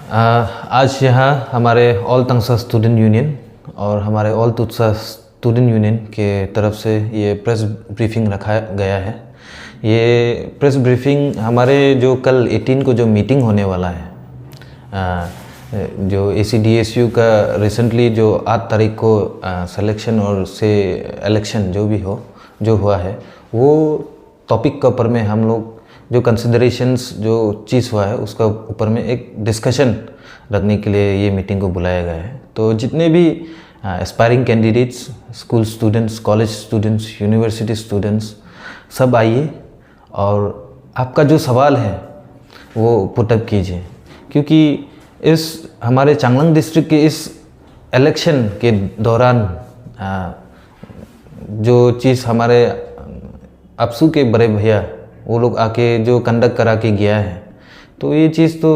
आज यहाँ हमारे ऑल तंगसा स्टूडेंट यूनियन और हमारे ऑल तुत्सा स्टूडेंट यूनियन के तरफ से ये प्रेस ब्रीफिंग रखा गया है। ये प्रेस ब्रीफिंग हमारे जो कल 18 को जो मीटिंग होने वाला है, जो ACDSU का रिसेंटली जो 8 तारीख को सिलेक्शन और से इलेक्शन जो हुआ है, वो टॉपिक के ऊपर में हम लोग जो कंसिडरेशंस जो चीज़ हुआ है उसका ऊपर में एक डिस्कशन रखने के लिए ये मीटिंग को बुलाया गया है। तो जितने भी aspiring candidates, school students, college students, university students, सब आइए और आपका जो सवाल है वो पुटअप कीजिए, क्योंकि इस हमारे चांगलांग डिस्ट्रिक्ट के इस इलेक्शन के दौरान जो चीज़ हमारे अपसू के बड़े भैया वो लोग आके जो कंडक्ट करा के गया है, तो ये चीज़ तो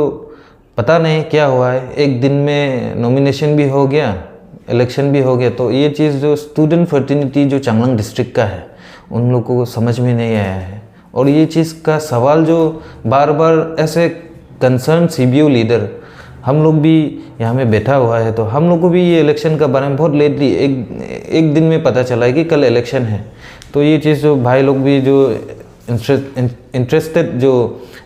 पता नहीं क्या हुआ है। एक दिन में नॉमिनेशन भी हो गया, इलेक्शन भी हो गया, तो ये चीज़ जो स्टूडेंट फर्टिनिटी जो चांगलांग डिस्ट्रिक्ट का है उन लोगों को समझ में नहीं आया है। और ये चीज़ का सवाल जो बार बार ऐसे कंसर्न CBO लीडर हम लोग भी यहाँ में बैठा हुआ है, तो हम लोग को भी ये इलेक्शन का बारे में बहुत लेटली एक दिन में पता चला है कि कल इलेक्शन है। तो ये चीज़ जो भाई लोग भी जो इंटरेस्टेड जो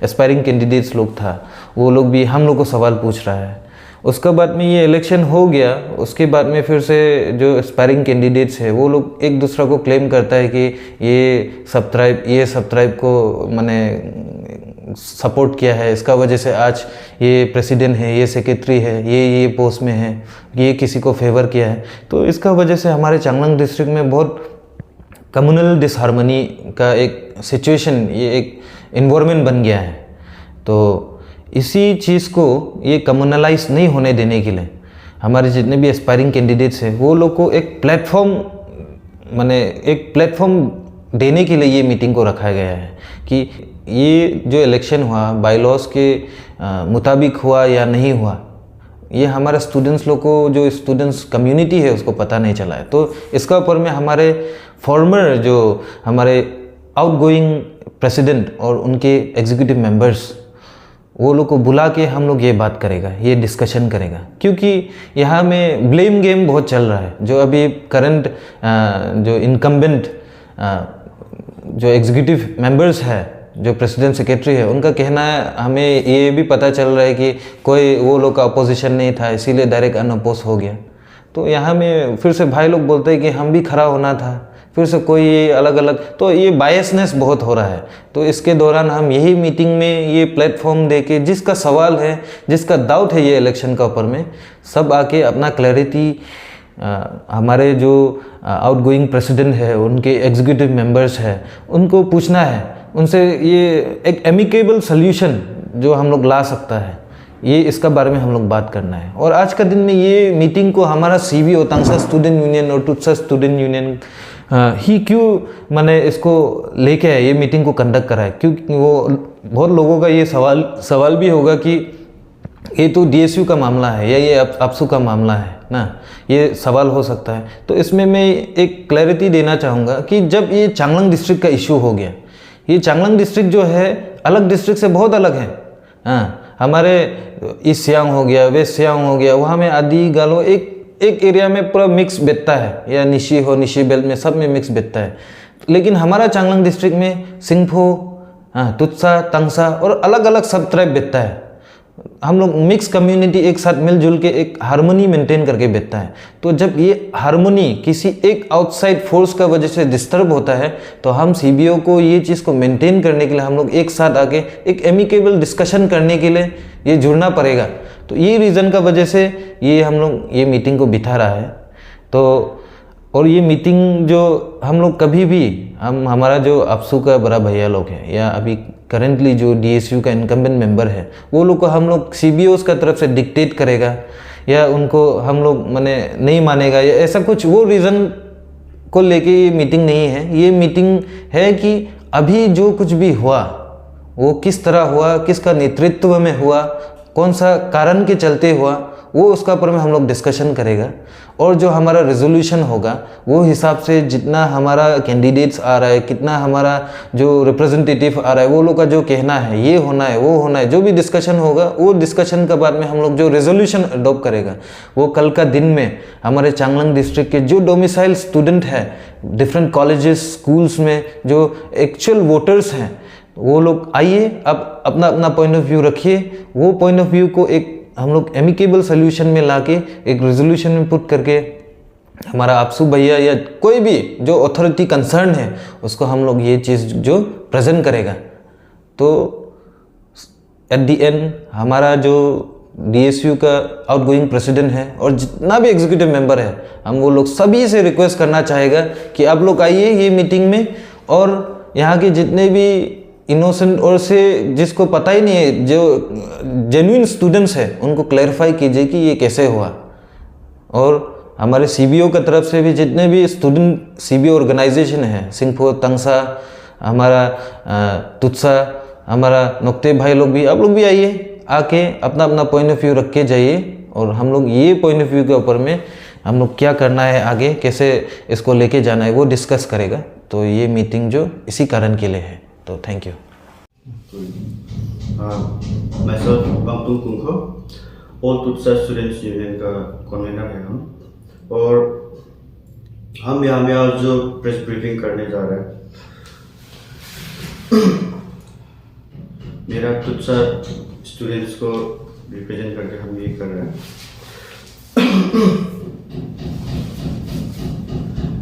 एस्पायरिंग कैंडिडेट्स लोग था, वो लोग भी हम लोग को सवाल पूछ रहा है। उसके बाद में ये इलेक्शन हो गया, उसके बाद में फिर से जो एस्पायरिंग कैंडिडेट्स है वो लोग एक दूसरा को क्लेम करता है कि ये सब ट्राइब को मैंने सपोर्ट किया है, इसका वजह से आज ये प्रेसिडेंट है, ये सेक्रेटरी है, ये पोस्ट में है, ये किसी को फेवर किया है। तो इसका वजह से हमारे चांगलांग डिस्ट्रिक्ट में बहुत कम्युनल डिसहार्मनी का एक सिचुएशन, ये एक इन्वायरमेंट बन गया है। तो इसी चीज़ को ये कम्युनलाइज नहीं होने देने के लिए हमारे जितने भी एस्पायरिंग कैंडिडेट्स हैं वो लोग को एक प्लेटफॉर्म देने के लिए ये मीटिंग को रखा गया है कि ये जो इलेक्शन हुआ बाईलॉज के मुताबिक हुआ या नहीं हुआ, ये हमारे स्टूडेंट्स लोग को, जो स्टूडेंट्स कम्युनिटी है उसको पता नहीं चला है। तो इसका ऊपर में हमारे फॉर्मर जो हमारे आउटगोइंग प्रेसिडेंट और उनके एग्जीक्यूटिव मेंबर्स, वो लोग को बुला के हम लोग ये बात करेगा, ये डिस्कशन करेगा, क्योंकि यहाँ में ब्लेम गेम बहुत चल रहा है। जो अभी करंट जो इनकम्बेंट जो एग्जीक्यूटिव मेंबर्स है, जो प्रेसिडेंट सेक्रेटरी है, उनका कहना है, हमें ये भी पता चल रहा है कि कोई वो लोग का अपोजिशन नहीं था, इसीलिए डायरेक्ट अनअपोज हो गया। तो यहाँ में फिर से भाई लोग बोलते हैं कि हम भी खड़ा होना था, फिर से कोई अलग अलग, तो ये बायसनेस बहुत हो रहा है। तो इसके दौरान हम यही मीटिंग में ये प्लेटफॉर्म दे के जिसका सवाल है, जिसका डाउट है ये इलेक्शन का ऊपर में, सब आके अपना क्लैरिटी हमारे जो आउटगोइंग प्रेसिडेंट है, उनके एग्जीक्यूटिव मेंबर्स है, उनको पूछना है, उनसे ये एक एमिकेबल सल्यूशन जो हम लोग ला सकता है, ये इसका बारे में हम लोग बात करना है। और आज का दिन में ये मीटिंग को हमारा CBO तंगसा स्टूडेंट यूनियन और तुत्सा स्टूडेंट यूनियन ही क्यों मैंने इसको लेके आया, ये मीटिंग को कंडक्ट करा है, क्योंकि वो बहुत लोगों का ये सवाल भी होगा कि ये तो DSU का मामला है या ये अपसू का मामला है ना, ये सवाल हो सकता है। तो इसमें मैं एक क्लैरिटी देना चाहूँगा कि जब ये चांगलांग डिस्ट्रिक्ट का इशू हो गया, ये चांगलांग डिस्ट्रिक्ट जो है अलग डिस्ट्रिक्ट से बहुत अलग है। हाँ, हमारे ईस्ट सियांग हो गया, वेस्ट सियांग हो गया, वहाँ में आदि गालो एक एरिया में पूरा मिक्स बैठता है, या निशी बेल्ट में सब में मिक्स बैठता है। लेकिन हमारा चांगलांग डिस्ट्रिक्ट में सिंगफो, तुत्सा, तंगसा और अलग अलग सब ट्राइब बैठता है। हम लोग मिक्स कम्युनिटी एक साथ मिलजुल के एक हार्मनी मेंटेन करके बैठता है। तो जब ये हार्मनी किसी एक आउटसाइड फोर्स का वजह से डिस्टर्ब होता है, तो हम CBO को ये चीज़ को मेंटेन करने के लिए हम लोग एक साथ आके एक एमिकेबल डिस्कशन करने के लिए ये जुड़ना पड़ेगा। तो ये रीज़न का वजह से ये हम लोग ये मीटिंग को बिठा रहा है। तो और ये मीटिंग जो हम लोग कभी भी हमारा जो अपसू का बड़ा भैया लोग है, या अभी करेंटली जो DSU का इनकम्बेंट मेंबर है, वो लोग को हम लोग CBOs का तरफ से डिक्टेट करेगा या उनको हम लोग मैंने नहीं मानेगा या ऐसा कुछ, वो रीज़न को लेके ये मीटिंग नहीं है। ये मीटिंग है कि अभी जो कुछ भी हुआ वो किस तरह हुआ, किसका नेतृत्व में हुआ, कौन सा कारण के चलते हुआ, वो उसका ऊपर में हम लोग डिस्कशन करेगा, और जो हमारा रेजोल्यूशन होगा वो हिसाब से जितना हमारा कैंडिडेट्स आ रहा है, कितना हमारा जो रिप्रेजेंटेटिव आ रहा है, वो लोग का जो कहना है ये होना है वो होना है, जो भी डिस्कशन होगा वो डिस्कशन के बाद में हम लोग जो रेजोल्यूशन अडॉप्ट करेगा वो कल का दिन में हमारे चांगलांग डिस्ट्रिक्ट के जो डोमिसाइल स्टूडेंट है डिफरेंट कॉलेजेस स्कूल्स में जो एक्चुअल वोटर्स हैं वो लोग आइए, अब अपना अपना पॉइंट ऑफ व्यू रखिए, वो पॉइंट ऑफ व्यू को एक हम लोग एमिकेबल सोल्यूशन में लाके एक रेजोल्यूशन में पुट करके हमारा आपसू भैया या कोई भी जो अथॉरिटी कंसर्न है उसको हम लोग ये चीज़ जो प्रेजेंट करेगा। तो एट द एंड हमारा जो DSU का आउटगोइंग प्रेसिडेंट है और जितना भी एग्जीक्यूटिव मेंबर है, हम वो लोग सभी से रिक्वेस्ट करना चाहेगा कि आप लोग आइए ये मीटिंग में, और यहाँ के जितने भी इनोसेंट और से जिसको पता ही नहीं है, जो जेन्युइन स्टूडेंट्स हैं उनको क्लैरिफाई कीजिए कि ये कैसे हुआ। और हमारे CBO की तरफ से भी जितने भी स्टूडेंट CBO ऑर्गेनाइजेशन है, सिंहफो, तंगसा, हमारा तुत्सा, हमारा नोक्ते भाई लोग भी, आप लोग भी आइए, आके अपना अपना पॉइंट ऑफ व्यू रख के जाइए, और हम लोग ये पॉइंट ऑफ व्यू के ऊपर में हम लोग क्या करना है आगे, कैसे इसको लेके जाना है वो डिस्कस करेगा। तो ये मीटिंग जो इसी कारण के लिए है। तो thank you. myself Bangtung Kungko, all Tutsa students union का कन्वीनर है हम, और हम यहाँ में आज जो प्रेस ब्रीफिंग करने जा रहे हैं, मेरा तुत्सा स्टूडेंट्स को रिप्रेजेंट करके हम ये कर रहे हैं।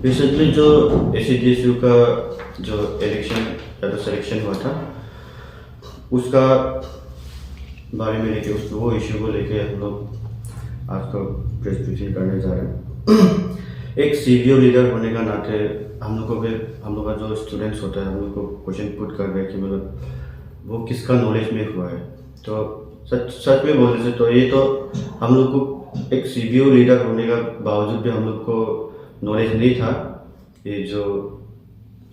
रिसेंटली जो ACDSU का जो इलेक्शन या तो सिलेक्शन हुआ था उसका बारे में लेके वो इश्यू को लेके हम लोग आज का प्रेस ब्रीफिंग करने जा रहे हैं। एक CBO लीडर होने का नाते हम लोग को भी, हम लोग का जो स्टूडेंट्स होता है हम लोग को क्वेश्चन पुट कर रहे हैं कि मतलब वो किसका नॉलेज में हुआ है। तो सच में बोलने से तो ये तो हम लोग को एक CBO लीडर होने का बावजूद भी हम लोग को नॉलेज नहीं था, ये जो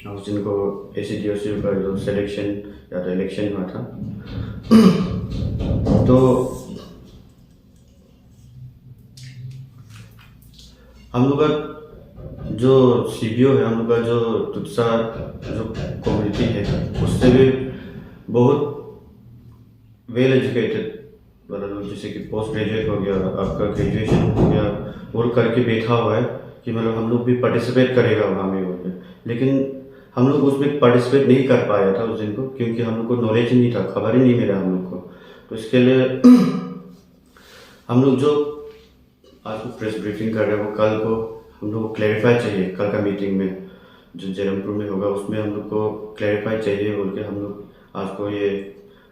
उस दिन को ACDSU का जो सिलेक्शन या तो इलेक्शन हुआ था। तो हम लोग का जो CBO है, हम लोग का जो तुत्सा जो कम्युनिटी है उससे भी बहुत वेल एजुकेटेड, मतलब जैसे कि पोस्ट ग्रेजुएट हो गया, आपका ग्रेजुएशन हो गया, वो करके बैठा हुआ है कि मतलब हम लोग भी पार्टिसिपेट करेगा वहाँ में हो गया, लेकिन हम लोग उसमें पार्टिसिपेट नहीं कर पाया था उस दिन को, क्योंकि हम लोग को नॉलेज ही नहीं था, खबर ही नहीं मिला हम लोग को। तो इसके लिए हम लोग जो आज प्रेस ब्रीफिंग कर रहे हैं वो कल को हम लोग को क्लैरिफाई चाहिए, कल का मीटिंग में जो जयरामपुर में होगा उसमें हम लोग को क्लैरिफाई चाहिए बोल के हम लोग आज को ये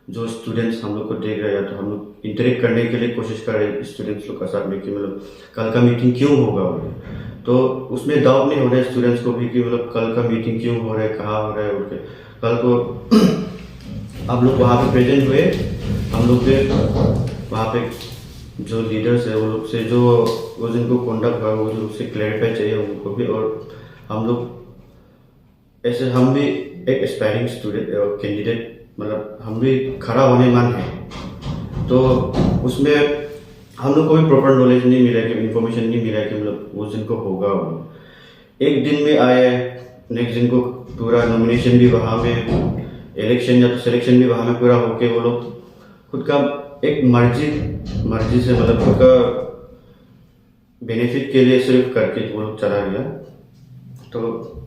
जो स्टूडेंट्स हम लोग को देख रहे हैं, तो हम लोग इंटरेक्ट करने के लिए कोशिश कर रहे हैं स्टूडेंट्स लोग का साथ में कि मतलब कल का मीटिंग क्यों होगा। तो उसमें डाउट नहीं हो रहा है स्टूडेंट्स को भी कि मतलब कल का मीटिंग क्यों हो रहा है, कहाँ हो रहा है उनके। कल को आप लोग वहाँ पे प्रेजेंट हुए, हम लोग के वहाँ पे जो लीडर्स है वो लोग से जो वो जिनको कॉन्डक्ट हुआ वो लोग से क्लैरिफाई चाहिए उनको भी, और हम लोग ऐसे हम भी एक एस्पायरिंग स्टूडेंट और कैंडिडेट, मतलब हम भी खड़ा होने मन है। तो उसमें हम लोग को भी प्रॉपर नॉलेज नहीं मिला कि इन्फॉर्मेशन नहीं मिला कि मतलब उस दिन को होगा। एक दिन में आए, नेक्स्ट दिन को पूरा नॉमिनेशन भी वहाँ में, इलेक्शन या तो सिलेक्शन भी वहाँ में पूरा होके वो लोग खुद का एक मर्जी से मतलब खुद का बेनिफिट के लिए सिर्फ करके वो लोग चला गया। तो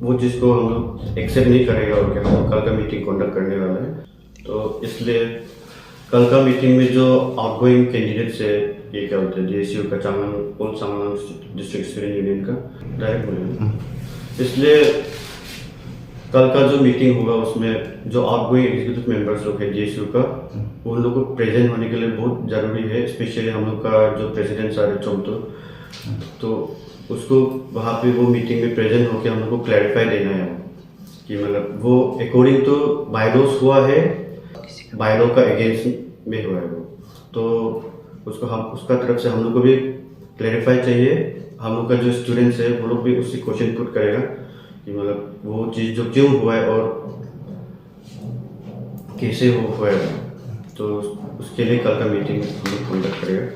वो चीज़ को हम लोग एक्सेप्ट नहीं करेगा और क्या हम लोग कल का मीटिंग कंडक्ट करने वाला है। तो इसलिए कल का मीटिंग में जो आउटगोइंग कैंडिडेट्स है, ये क्या बोलते हैं DSU का चांगलांग डिस्ट्रिक्ट स्टूडेंट यूनियन का डायरेक्ट बोलेंगे। इसलिए कल का जो मीटिंग होगा उसमें जो आउटगोइंग एग्जीक्यूटिव मेंबर्स लोग हैं DSU का, उन लोग को प्रेजेंट होने के लिए बहुत ज़रूरी है। स्पेशली हम लोग का जो प्रेसिडेंट सारे चौंतो, तो उसको वहाँ पे वो मीटिंग में प्रेजेंट होकर हम लोग को क्लैरिफाई देना है कि मतलब वो अकॉर्डिंग टू बायलॉस हुआ है, बायलॉ का अगेंस्ट में हुआ है वो, तो उसको हम उसका तरफ से हम लोग को भी क्लैरिफाई चाहिए। हम लोग का जो स्टूडेंट्स है वो लोग भी उसी क्वेश्चन पुट करेगा कि मतलब वो चीज़ जो क्यों हुआ है और कैसे हुआ है। तो उसके लिए कल का मीटिंग हम लोग कंडक्ट करेगा।